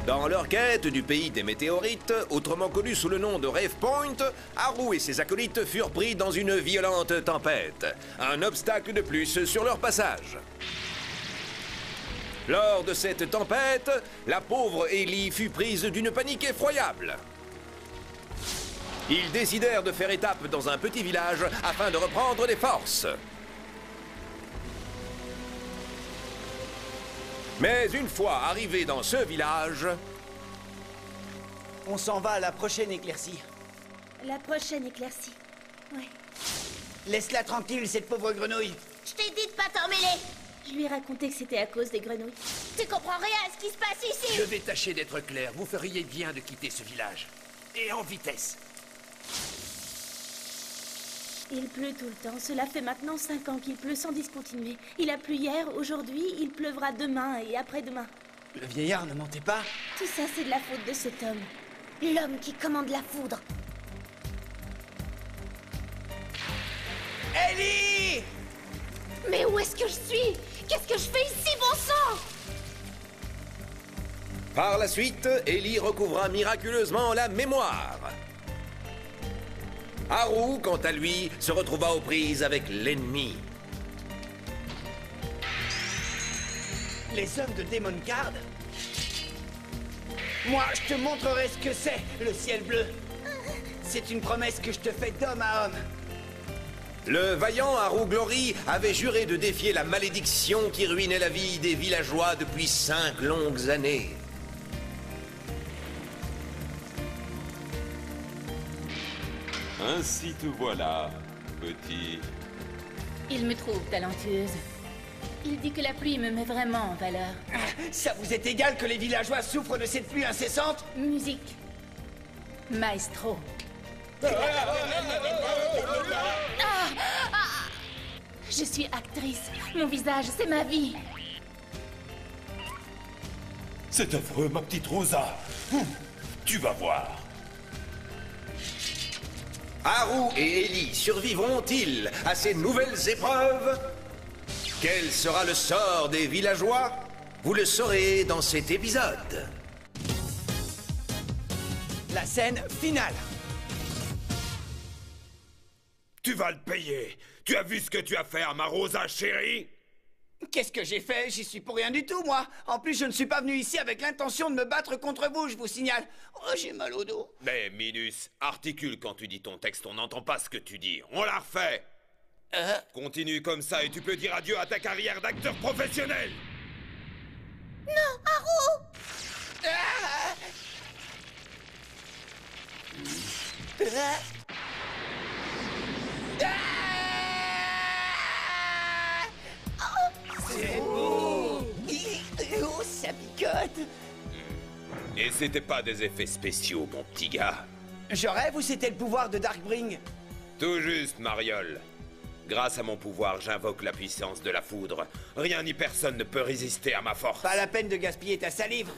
Dans leur quête du pays des météorites, autrement connu sous le nom de Rave Point, Haru et ses acolytes furent pris dans une violente tempête. Un obstacle de plus sur leur passage. Lors de cette tempête, la pauvre Ellie fut prise d'une panique effroyable. Ils décidèrent de faire étape dans un petit village afin de reprendre des forces. Mais une fois arrivés dans ce village... On s'en va à la prochaine éclaircie. La prochaine éclaircie. Ouais. Laisse-la tranquille, cette pauvre grenouille. Je t'ai dit de pas t'en mêler. Je lui ai raconté que c'était à cause des grenouilles. Tu comprends rien à ce qui se passe ici. Je vais tâcher d'être clair. Vous feriez bien de quitter ce village. Et en vitesse. Il pleut tout le temps. Cela fait maintenant 5 ans qu'il pleut sans discontinuer. Il a plu hier, aujourd'hui, il pleuvra demain et après-demain. Le vieillard ne mentait pas. Tout ça, c'est de la faute de cet homme. L'homme qui commande la foudre. Ellie! Mais où est-ce que je suis? Qu'est-ce que je fais ici, bon sang? Par la suite, Ellie recouvra miraculeusement la mémoire. Haru, quant à lui, se retrouva aux prises avec l'ennemi. Les hommes de Demon Card? Moi, je te montrerai ce que c'est, le ciel bleu. C'est une promesse que je te fais d'homme à homme. Le vaillant Haru Glory avait juré de défier la malédiction qui ruinait la vie des villageois depuis 5 longues années. Ainsi te voilà, petit. Il me trouve talentueuse. Il dit que la pluie me met vraiment en valeur. Ça vous est égal que les villageois souffrent de cette pluie incessante? Musique. Maestro. Je suis actrice. Mon visage, c'est ma vie. C'est affreux, ma petite Rosa. Tu vas voir. Haru et Ellie survivront-ils à ces nouvelles épreuves? Quel sera le sort des villageois? Vous le saurez dans cet épisode. La scène finale. Tu vas le payer. Tu as vu ce que tu as fait à ma Rosa chérie? Qu'est-ce que j'ai fait? J'y suis pour rien du tout, moi. En plus, je ne suis pas venu ici avec l'intention de me battre contre vous, je vous signale. Oh, j'ai mal au dos. Mais Minus, articule quand tu dis ton texte, on n'entend pas ce que tu dis. On la refait. Continue comme ça et tu peux dire adieu à ta carrière d'acteur professionnel. Non, Haru! C'est beau. Oh, ça picote. Et c'était pas des effets spéciaux, mon petit gars. Je rêve ou c'était le pouvoir de Darkbring? Tout juste, Mariole. Grâce à mon pouvoir, j'invoque la puissance de la foudre. Rien ni personne ne peut résister à ma force. Pas la peine de gaspiller ta salive.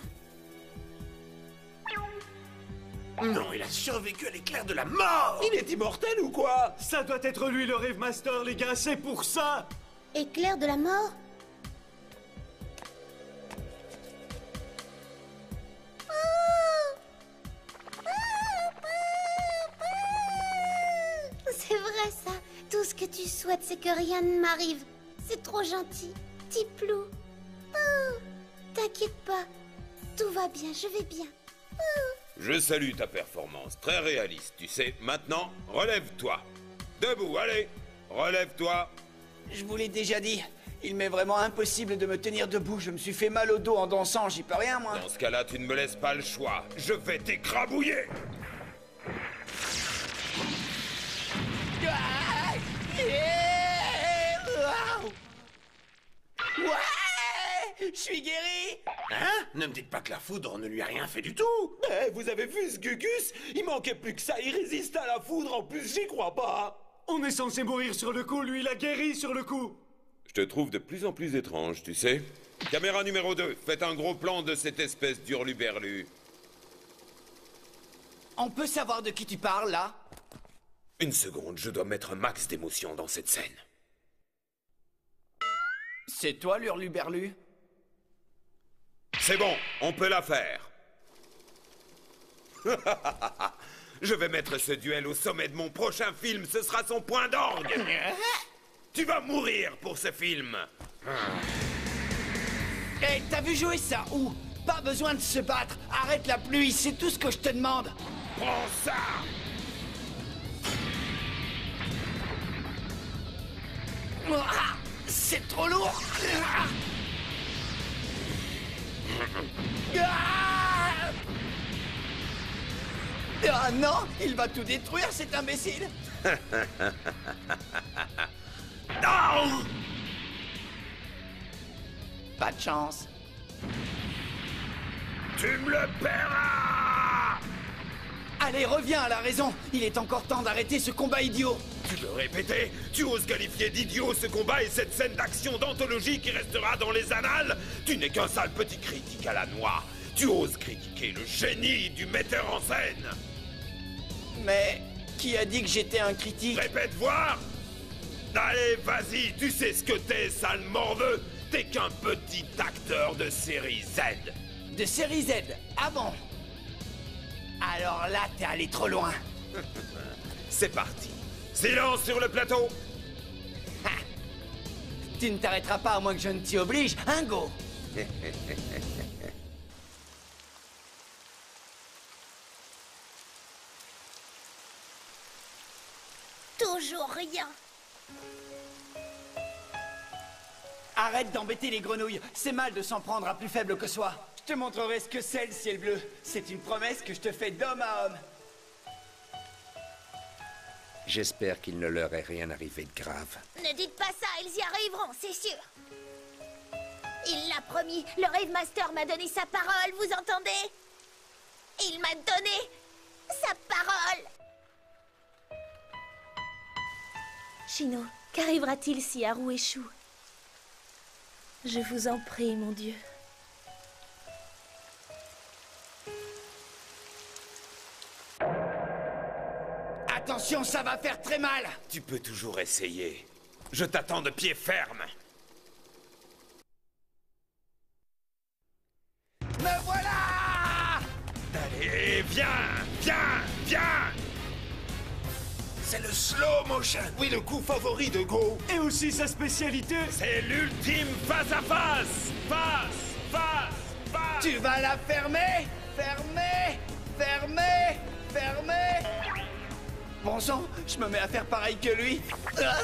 Non, il a survécu à l'éclair de la mort. Il est immortel ou quoi? Ça doit être lui le Rave Master, les gars, c'est pour ça. Éclair de la mort? C'est vrai ça. Tout ce que tu souhaites, c'est que rien ne m'arrive. C'est trop gentil. Petit plou. Oh, t'inquiète pas. Tout va bien, je vais bien. Je salue ta performance, très réaliste, tu sais. Maintenant, relève-toi. Debout, allez. Relève-toi. Je vous l'ai déjà dit. Il m'est vraiment impossible de me tenir debout. Je me suis fait mal au dos en dansant, j'y peux rien, moi. Dans ce cas-là, tu ne me laisses pas le choix. Je vais t'écrabouiller. Ouais! Je suis guéri! Hein? Ne me dites pas que la foudre ne lui a rien fait du tout. Mais vous avez vu ce Gugus? Il manquait plus que ça, il résiste à la foudre, en plus j'y crois pas. On est censé mourir sur le coup, lui il a guéri sur le coup. Je te trouve de plus en plus étrange, tu sais. Caméra numéro 2, faites un gros plan de cette espèce d'hurluberlu. On peut savoir de qui tu parles, là? Une seconde, je dois mettre un max d'émotion dans cette scène. C'est toi, l'hurluberlu? C'est bon, on peut la faire. Je vais mettre ce duel au sommet de mon prochain film, ce sera son point d'orgue. Tu vas mourir pour ce film. Hé, t'as vu jouer ça où? Pas besoin de se battre. Arrête la pluie, c'est tout ce que je te demande. Prends ça. Ah, c'est trop lourd. Ah, ah non, il va tout détruire, cet imbécile. Non. Pas de chance. Tu me le paieras. Allez, reviens à la raison. Il est encore temps d'arrêter ce combat idiot. Tu veux répéter? Tu oses qualifier d'idiot ce combat et cette scène d'action d'anthologie qui restera dans les annales? Tu n'es qu'un sale petit critique à la noix. Tu oses critiquer le génie du metteur en scène. Mais qui a dit que j'étais un critique? Répète voir. Allez, vas-y, tu sais ce que t'es, sale morveux. T'es qu'un petit acteur de série Z. De série Z? Ah bon? Alors là, t'es allé trop loin. C'est parti. Silence sur le plateau. Ha. Tu ne t'arrêteras pas à moins que je ne t'y oblige, hein, Go? Toujours rien. Arrête d'embêter les grenouilles. C'est mal de s'en prendre à plus faible que soi. Je te montrerai ce que c'est le ciel bleu. C'est une promesse que je te fais d'homme à homme. J'espère qu'il ne leur est rien arrivé de grave. Ne dites pas ça, ils y arriveront, c'est sûr. Il l'a promis, le Rave Master m'a donné sa parole, vous entendez? Il m'a donné sa parole. Chino, qu'arrivera-t-il si Haru échoue? Je vous en prie, mon Dieu. Attention, ça va faire très mal. Tu peux toujours essayer. Je t'attends de pied ferme. Me voilà! Allez, viens, viens, viens. C'est le slow motion. Oui, le coup favori de Go. Et aussi sa spécialité. C'est l'ultime face à face. Face, face, face. Tu vas la fermer? Fermer? Fermer? Fermer? Bon sang, je me mets à faire pareil que lui. Ah!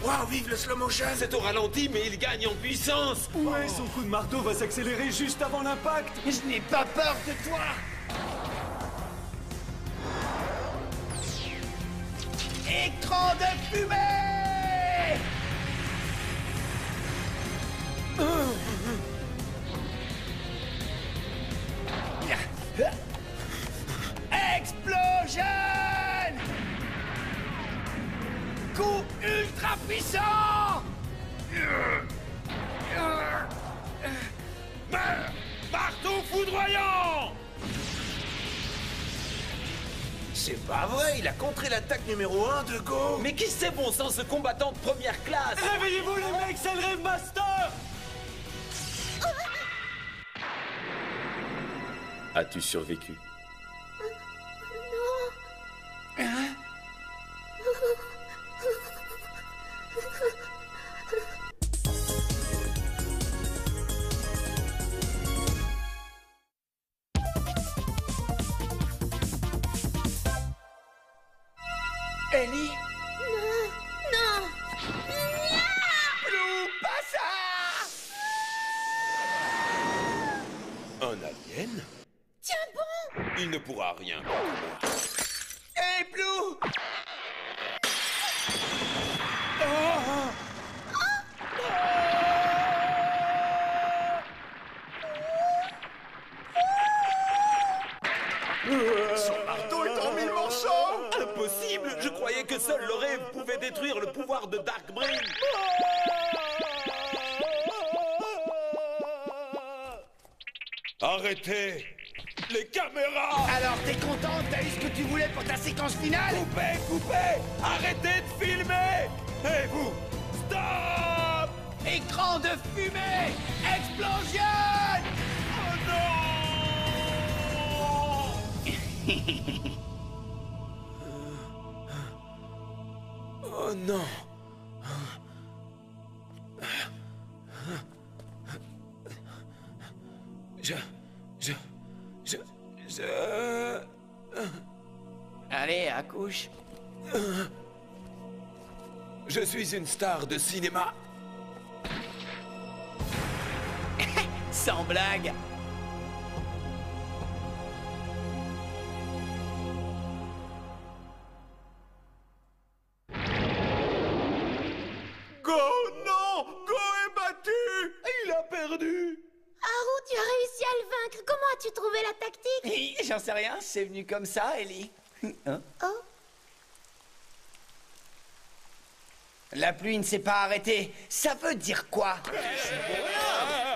Waouh, vive le slow motion. C'est au ralenti, mais il gagne en puissance. Ouais, son coup de marteau va s'accélérer juste avant l'impact. Je n'ai pas peur de toi. Écran de fumée! Explosion! Coup ultra puissant! Marteau foudroyant! C'est pas vrai, il a contré l'attaque numéro 1 de Go. Mais qui c'est bon sang, ce combattant de première classe? Réveillez-vous les mecs, c'est le Rave Master. As-tu survécu? Ellie? Non. Blue, pas ça! Un alien? Tiens bon. Il ne pourra rien contre moi. Hey, Blue! Son marteau est en 1000 morceaux. Impossible! Je croyais que seul le rêve pouvait détruire le pouvoir de Darkbrain. Arrêtez! Les caméras! Alors t'es content, t'as eu ce que tu voulais pour ta séquence finale? Coupez, coupez! Arrêtez de filmer! Et vous, stop! Écran de fumée! Explosion! Oh non! Allez, accouche. Je suis une star de cinéma. Sans blague. Go, non! Go est battu! Il a perdu! Haru, tu as réussi à le vaincre. Comment as-tu trouvé la tactique? J'en sais rien, c'est venu comme ça, Ellie. Hein? Oh, La pluie ne s'est pas arrêtée. Ça veut dire quoi?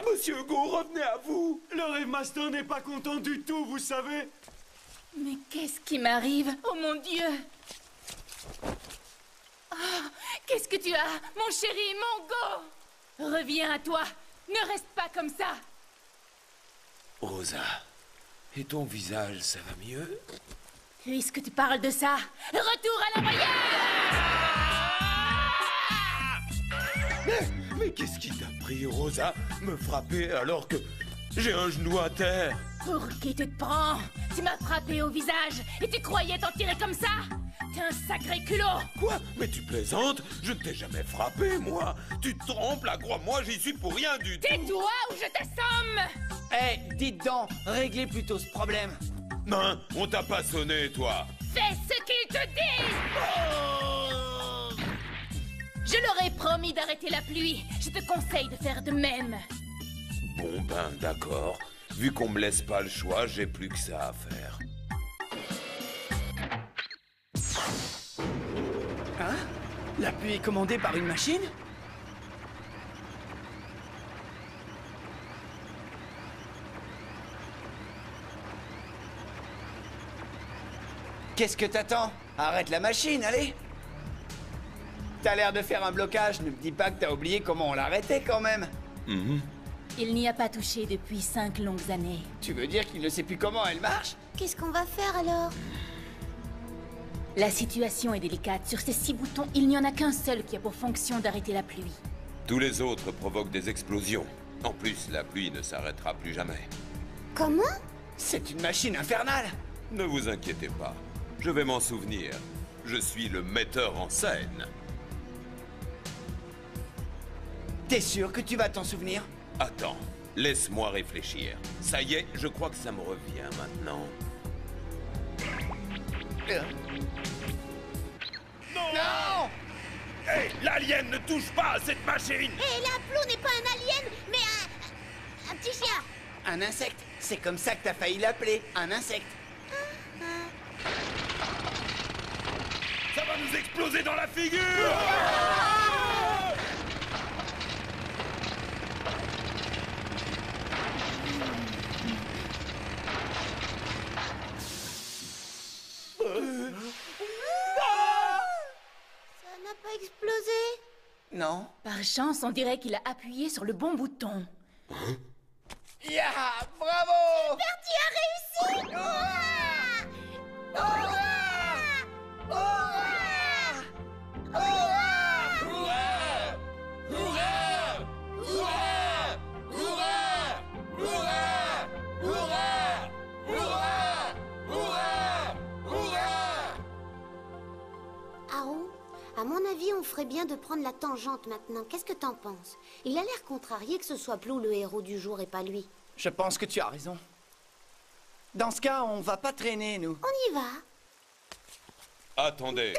Monsieur Go, revenez à vous! Le Rêve Master n'est pas content du tout, vous savez. Mais qu'est-ce qui m'arrive? Oh mon Dieu! Oh, qu'est-ce que tu as, mon chéri, mon Go? Reviens à toi. Ne reste pas comme ça. Rosa, et ton visage, ça va mieux? Puisque tu parles de ça, retour à la voyage! Mais qu'est-ce qui t'a pris, Rosa? Me frapper alors que j'ai un genou à terre? Pour qui tu te prends? Tu m'as frappé au visage et tu croyais t'en tirer comme ça? T'es un sacré culot! Quoi? Mais tu plaisantes? Je ne t'ai jamais frappé, moi! Tu te trompes, là, crois-moi, j'y suis pour rien du tout! Tais-toi ou je t'assomme! Eh, dites donc, réglez plutôt ce problème. Hein? On t'a pas sonné, toi! Fais ce qu'il te dit! Je leur ai promis d'arrêter la pluie. Je te conseille de faire de même. Bon ben, d'accord. Vu qu'on me laisse pas le choix, j'ai plus que ça à faire. Hein? La pluie est commandée par une machine? Qu'est-ce que t'attends? Arrête la machine, allez! T'as l'air de faire un blocage, ne me dis pas que t'as oublié comment on l'arrêtait quand même! Il n'y a pas touché depuis 5 longues années. Tu veux dire qu'il ne sait plus comment elle marche? qu'est-ce qu'on va faire alors? La situation est délicate. Sur ces 6 boutons, il n'y en a qu'un seul qui a pour fonction d'arrêter la pluie. Tous les autres provoquent des explosions. En plus, la pluie ne s'arrêtera plus jamais. Comment? C'est une machine infernale! Ne vous inquiétez pas, je vais m'en souvenir. Je suis le metteur en scène. T'es sûr que tu vas t'en souvenir? Attends, laisse-moi réfléchir. Ça y est, je crois que ça me revient maintenant. Non! Hé, l'alien ne touche pas à cette machine! Et Laplo n'est pas un alien, mais un petit chien. Un insecte! C'est comme ça que t'as failli l'appeler, un insecte! Ça va nous exploser dans la figure! Ça n'a pas explosé? Non? Par chance, on dirait qu'il a appuyé sur le bon bouton. Ya! Bravo! Tu as réussi! Haru, à mon avis, on ferait bien de prendre la tangente maintenant. Qu'est-ce que t'en penses? Il a l'air contrarié que ce soit Plou le héros du jour et pas lui. Je pense que tu as raison. Dans ce cas, on va pas traîner, nous. On y va. Attendez.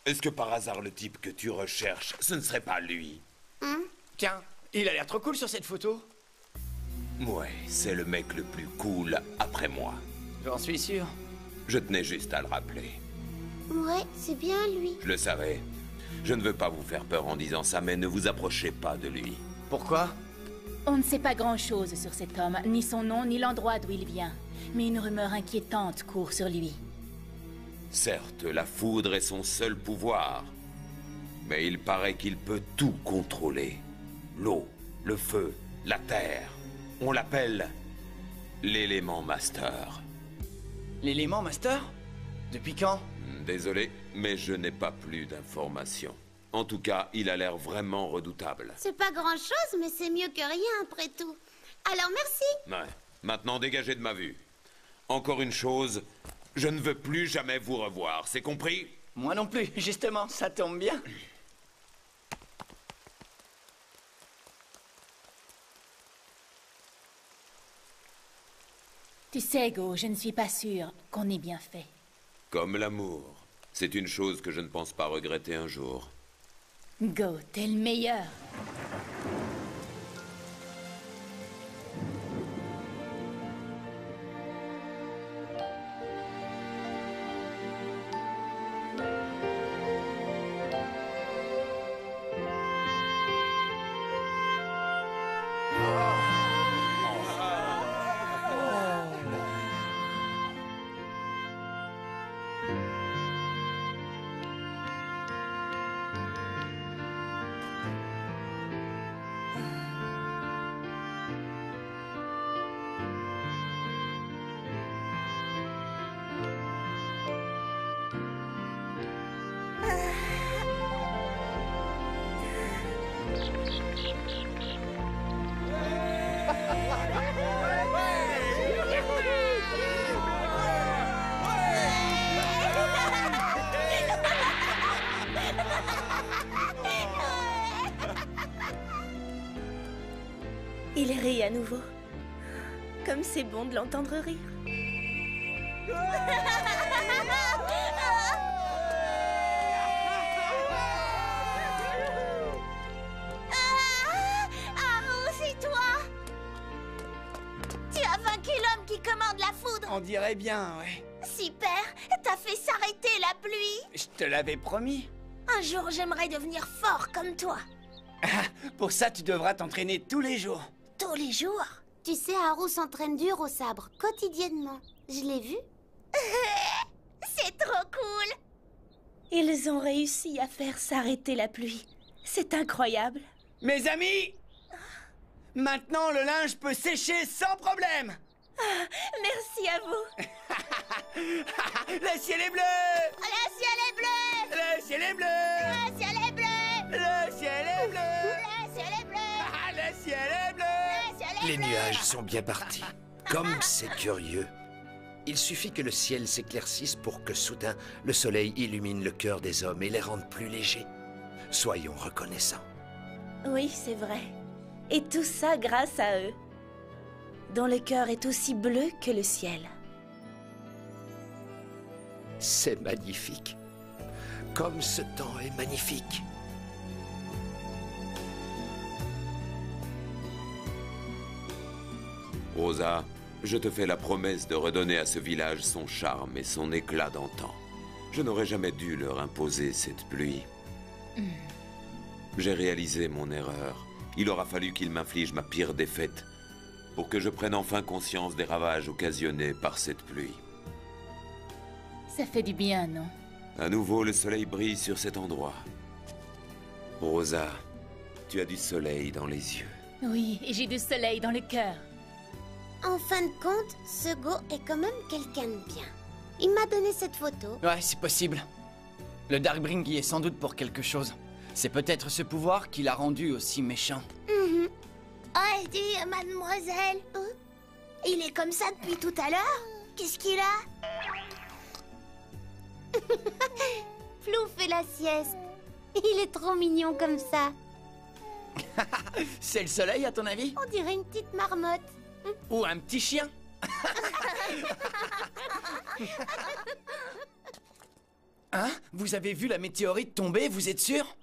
Est-ce que par hasard le type que tu recherches, ce ne serait pas lui? Tiens, il a l'air trop cool sur cette photo. Ouais, c'est le mec le plus cool après moi. J'en suis sûr. Je tenais juste à le rappeler. Ouais, c'est bien lui. Je le savais. Je ne veux pas vous faire peur en disant ça, mais ne vous approchez pas de lui. Pourquoi? On ne sait pas grand-chose sur cet homme, ni son nom, ni l'endroit d'où il vient. Mais une rumeur inquiétante court sur lui. Certes, la foudre est son seul pouvoir. Mais il paraît qu'il peut tout contrôler. L'eau, le feu, la terre. On l'appelle l'élément master. L'élément master? Depuis quand? Désolé, mais je n'ai pas plus d'informations. En tout cas, il a l'air vraiment redoutable. C'est pas grand-chose, mais c'est mieux que rien après tout. Alors merci. Ouais. Maintenant, dégagez de ma vue. Encore une chose, je ne veux plus jamais vous revoir, c'est compris? Moi non plus, justement, ça tombe bien. Tu sais, Go, je ne suis pas sûre qu'on ait bien fait. Comme l'amour. C'est une chose que je ne pense pas regretter un jour. Go, t'es le meilleur. Il rit à nouveau. Comme c'est bon de l'entendre rire. Haru, c'est toi. Tu as vaincu l'homme qui commande la foudre. On dirait bien, ouais. Super, t'as fait s'arrêter la pluie. Je te l'avais promis. Un jour, j'aimerais devenir fort comme toi. Pour ça, tu devras t'entraîner tous les jours. Tous les jours? Tu sais, Haru s'entraîne dur au sabre, quotidiennement. Je l'ai vu. C'est trop cool. Ils ont réussi à faire s'arrêter la pluie. C'est incroyable. Mes amis, maintenant le linge peut sécher sans problème. Merci à vous. Le ciel est bleu. Le ciel est bleu. Le ciel est bleu. Le ciel est bleu. Le ciel est bleu. Le ciel est bleu. Le ciel est bleu. Le ciel est Les bleu. nuages sont bien partis. Comme c'est curieux. Il suffit que le ciel s'éclaircisse pour que soudain le soleil illumine le cœur des hommes et les rende plus légers. Soyons reconnaissants. Oui, c'est vrai. Et tout ça grâce à eux, dont le cœur est aussi bleu que le ciel. C'est magnifique. Comme ce temps est magnifique. Rosa, je te fais la promesse de redonner à ce village son charme et son éclat d'antan. Je n'aurais jamais dû leur imposer cette pluie. J'ai réalisé mon erreur. Il aura fallu qu'il m'inflige ma pire défaite pour que je prenne enfin conscience des ravages occasionnés par cette pluie. Ça fait du bien, non? À nouveau, le soleil brille sur cet endroit. Rosa, tu as du soleil dans les yeux. Oui, et j'ai du soleil dans le cœur. En fin de compte, ce Go est quand même quelqu'un de bien. Il m'a donné cette photo. Ouais, c'est possible. Le Darkbring y est sans doute pour quelque chose. C'est peut-être ce pouvoir qui l'a rendu aussi méchant. Oh, dis, mademoiselle. Il est comme ça depuis tout à l'heure? Qu'est-ce qu'il a? Flou fait la sieste. Il est trop mignon comme ça. C'est le soleil, à ton avis? On dirait une petite marmotte. Ou un petit chien? Hein? Vous avez vu la météorite tomber, vous êtes sûr?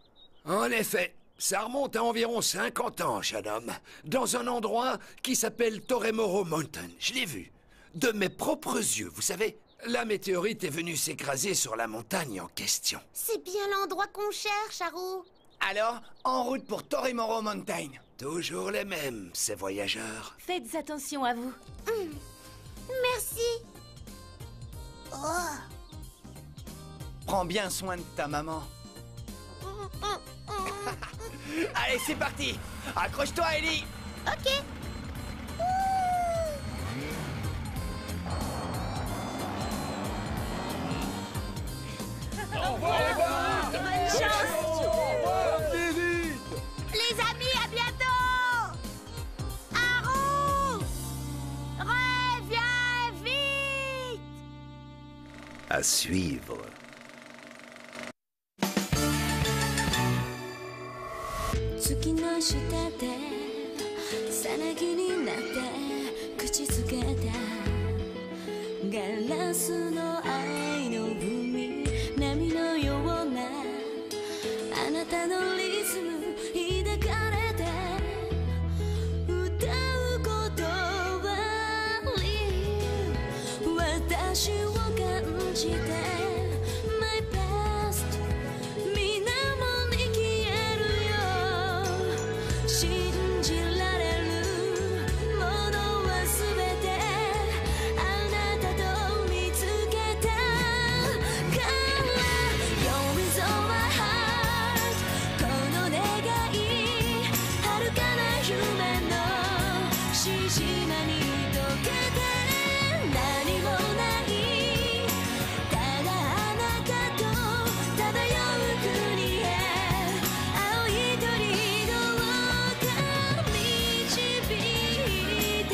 En effet, ça remonte à environ 50 ans, jeune homme, dans un endroit qui s'appelle Toremoro Mountain. Je l'ai vu, de mes propres yeux, vous savez. La météorite est venue s'écraser sur la montagne en question. C'est bien l'endroit qu'on cherche, Haru. Alors, en route pour Torimoro Mountain. Toujours les mêmes, ces voyageurs. Faites attention à vous. Merci. Oh. Prends bien soin de ta maman. Allez, c'est parti. Accroche-toi, Ellie. Ok. Bonne chance. Les amis, à bientôt. Haru, reviens vite. À suivre. 月の下でさなぎになって口づけたガラスの愛の海波のようなあなたのリズム抱かれて歌う言葉に私を感じて My past 水面に消えるよ信じられるものはすべてあなたと見つけたから You're with all my heart この願い遥かな夢のしじまに溶けて何もないただあなたと漂う国へ青い鳥どうか導いて